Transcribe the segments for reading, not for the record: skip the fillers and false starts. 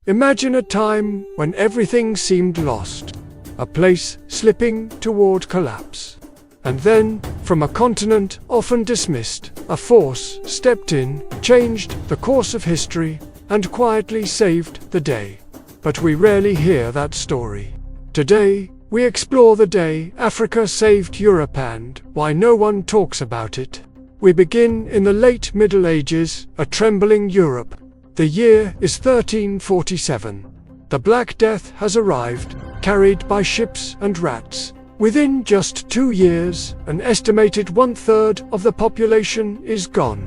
Imagine a time when everything seemed lost, a place slipping toward collapse. And then, from a continent often dismissed, a force stepped in, changed the course of history, and quietly saved the day. But we rarely hear that story. Today, we explore the day Africa saved Europe and why no one talks about it. We begin in the late Middle Ages, a trembling Europe. The year is 1347. The Black Death has arrived, carried by ships and rats. Within just 2 years, an estimated 1/3 of the population is gone.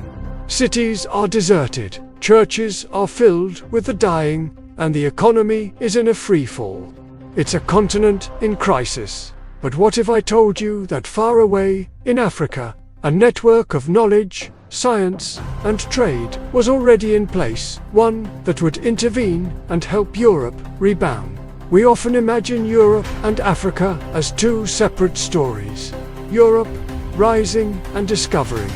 Cities are deserted, churches are filled with the dying, and the economy is in a freefall. It's a continent in crisis. But what if I told you that far away, in Africa, a network of knowledge, science, and trade was already in place, one that would intervene and help Europe rebound? We often imagine Europe and Africa as two separate stories. Europe, rising and discovering.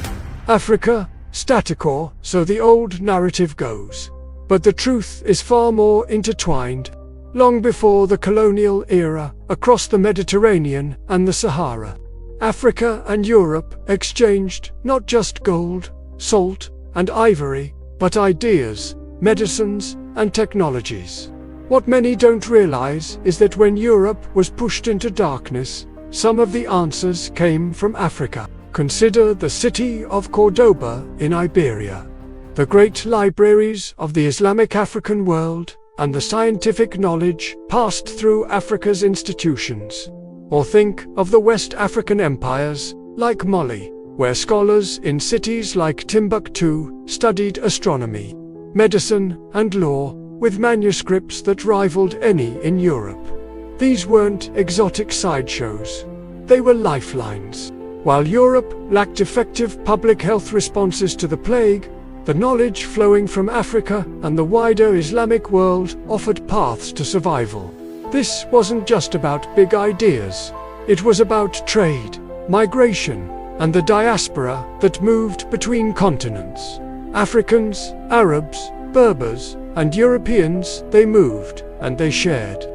Africa, static, or so the old narrative goes. But the truth is far more intertwined. Long before the colonial era, across the Mediterranean and the Sahara, Africa and Europe exchanged not just gold, salt, and ivory, but ideas, medicines, and technologies. What many don't realize is that when Europe was pushed into darkness, some of the answers came from Africa. Consider the city of Cordoba in Iberia, the great libraries of the Islamic African world, and the scientific knowledge passed through Africa's institutions. Or think of the West African empires, like Mali, where scholars in cities like Timbuktu studied astronomy, medicine, and law, with manuscripts that rivaled any in Europe. These weren't exotic sideshows. They were lifelines. While Europe lacked effective public health responses to the plague, the knowledge flowing from Africa and the wider Islamic world offered paths to survival. This wasn't just about big ideas. It was about trade, migration, and the diaspora that moved between continents. Africans, Arabs, Berbers, and Europeans, they moved, and they shared.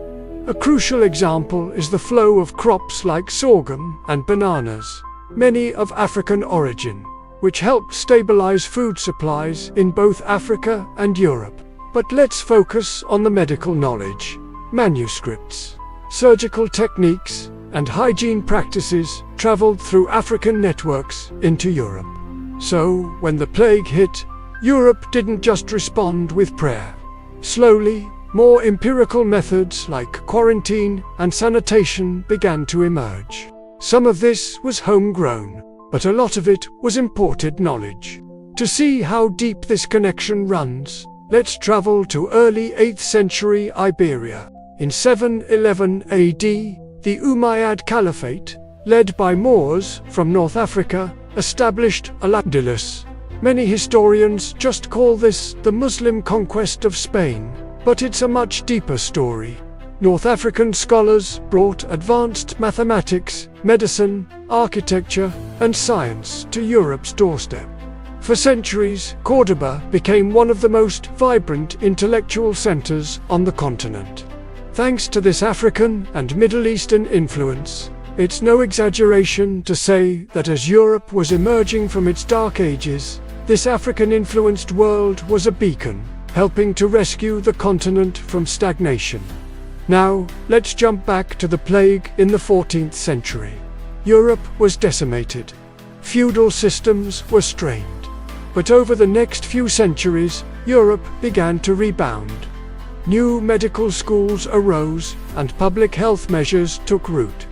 A crucial example is the flow of crops like sorghum and bananas, many of African origin, which helped stabilize food supplies in both Africa and Europe. But let's focus on the medical knowledge. Manuscripts, surgical techniques, and hygiene practices traveled through African networks into Europe. So, when the plague hit, Europe didn't just respond with prayer. Slowly, more empirical methods like quarantine and sanitation began to emerge. Some of this was homegrown, but a lot of it was imported knowledge. To see how deep this connection runs, let's travel to early 8th century Iberia. In 711 AD, the Umayyad Caliphate, led by Moors from North Africa, established Al-Andalus. Many historians just call this the Muslim conquest of Spain, but it's a much deeper story. North African scholars brought advanced mathematics, medicine, architecture, and science to Europe's doorstep. For centuries, Cordoba became one of the most vibrant intellectual centers on the continent. Thanks to this African and Middle Eastern influence, it's no exaggeration to say that as Europe was emerging from its dark ages, this African-influenced world was a beacon, helping to rescue the continent from stagnation. Now, let's jump back to the plague in the 14th century. Europe was decimated. Feudal systems were strained. But over the next few centuries, Europe began to rebound. New medical schools arose, and public health measures took root.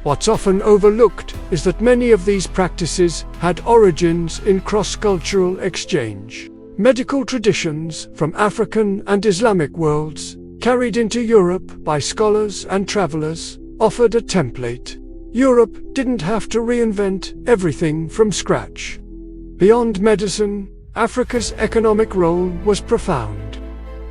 What's often overlooked is that many of these practices had origins in cross-cultural exchange. Medical traditions from African and Islamic worlds, carried into Europe by scholars and travelers, offered a template. Europe didn't have to reinvent everything from scratch. Beyond medicine, Africa's economic role was profound.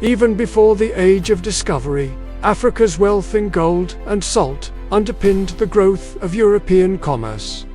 Even before the Age of Discovery, Africa's wealth in gold and salt underpinned the growth of European commerce.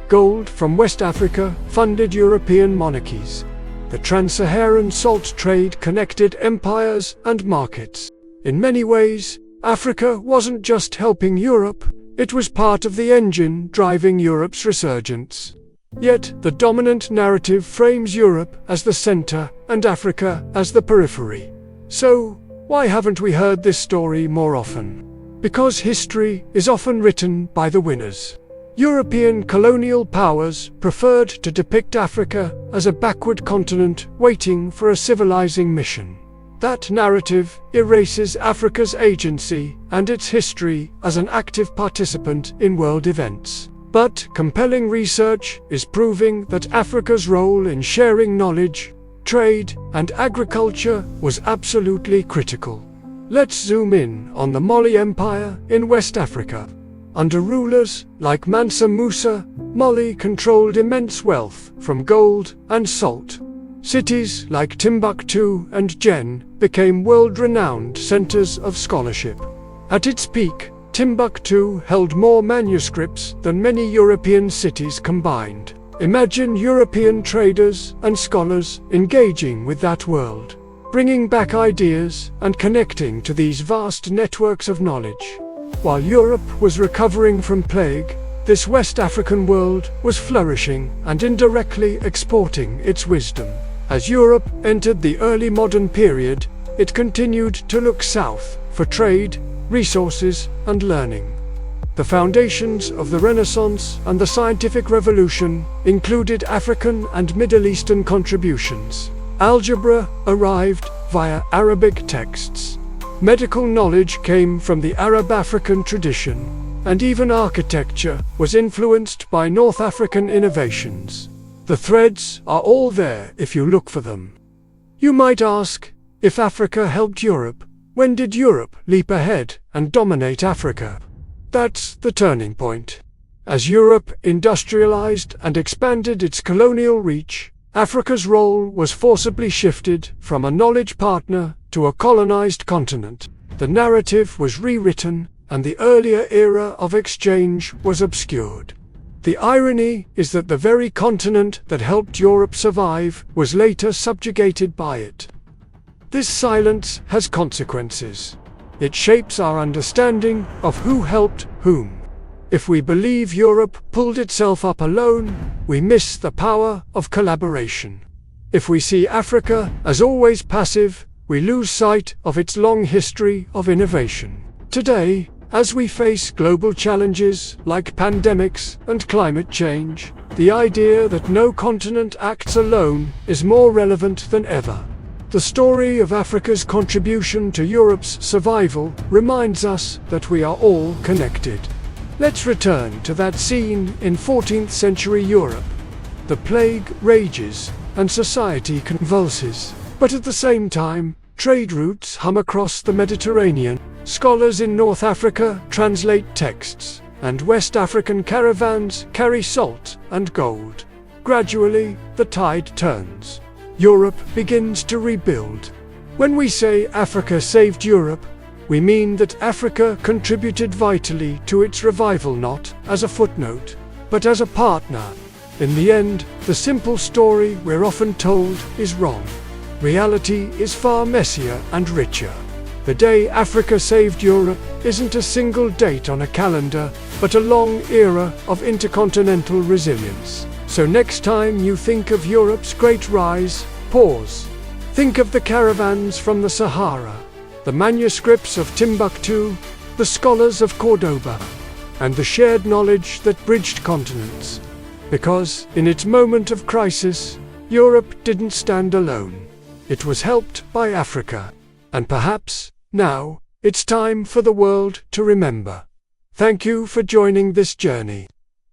Gold from West Africa funded European monarchies. The trans-Saharan salt trade connected empires and markets. In many ways, Africa wasn't just helping Europe, it was part of the engine driving Europe's resurgence. Yet, the dominant narrative frames Europe as the center and Africa as the periphery. So, why haven't we heard this story more often? Because history is often written by the winners. European colonial powers preferred to depict Africa as a backward continent waiting for a civilizing mission. That narrative erases Africa's agency and its history as an active participant in world events. But compelling research is proving that Africa's role in sharing knowledge, trade, and agriculture was absolutely critical. Let's zoom in on the Mali Empire in West Africa. Under rulers like Mansa Musa, Mali controlled immense wealth from gold and salt. Cities like Timbuktu and Djenné became world-renowned centers of scholarship. At its peak, Timbuktu held more manuscripts than many European cities combined. Imagine European traders and scholars engaging with that world, bringing back ideas and connecting to these vast networks of knowledge. While Europe was recovering from plague, this West African world was flourishing and indirectly exporting its wisdom. As Europe entered the early modern period, it continued to look south for trade, resources, and learning. The foundations of the Renaissance and the Scientific Revolution included African and Middle Eastern contributions. Algebra arrived via Arabic texts. Medical knowledge came from the Arab-African tradition, and even architecture was influenced by North African innovations. The threads are all there if you look for them. You might ask, if Africa helped Europe, when did Europe leap ahead and dominate Africa? That's the turning point. As Europe industrialized and expanded its colonial reach, Africa's role was forcibly shifted from a knowledge partner to a colonized continent. The narrative was rewritten, and the earlier era of exchange was obscured. The irony is that the very continent that helped Europe survive was later subjugated by it. This silence has consequences. It shapes our understanding of who helped whom. If we believe Europe pulled itself up alone, we miss the power of collaboration. If we see Africa as always passive, we lose sight of its long history of innovation. Today, as we face global challenges like pandemics and climate change, the idea that no continent acts alone is more relevant than ever. The story of Africa's contribution to Europe's survival reminds us that we are all connected. Let's return to that scene in 14th century Europe. The plague rages and society convulses, but at the same time, trade routes hum across the Mediterranean. Scholars in North Africa translate texts, and West African caravans carry salt and gold. Gradually, the tide turns. Europe begins to rebuild. When we say Africa saved Europe, we mean that Africa contributed vitally to its revival, not as a footnote, but as a partner. In the end, the simple story we're often told is wrong. Reality is far messier and richer. The day Africa saved Europe isn't a single date on a calendar, but a long era of intercontinental resilience. So next time you think of Europe's great rise, pause. Think of the caravans from the Sahara, the manuscripts of Timbuktu, the scholars of Cordoba, and the shared knowledge that bridged continents. Because, in its moment of crisis, Europe didn't stand alone. It was helped by Africa. And perhaps, now, it's time for the world to remember. Thank you for joining this journey.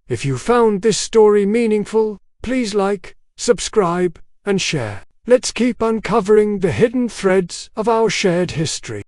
If you found this story meaningful, please like, subscribe, and share. Let's keep uncovering the hidden threads of our shared history.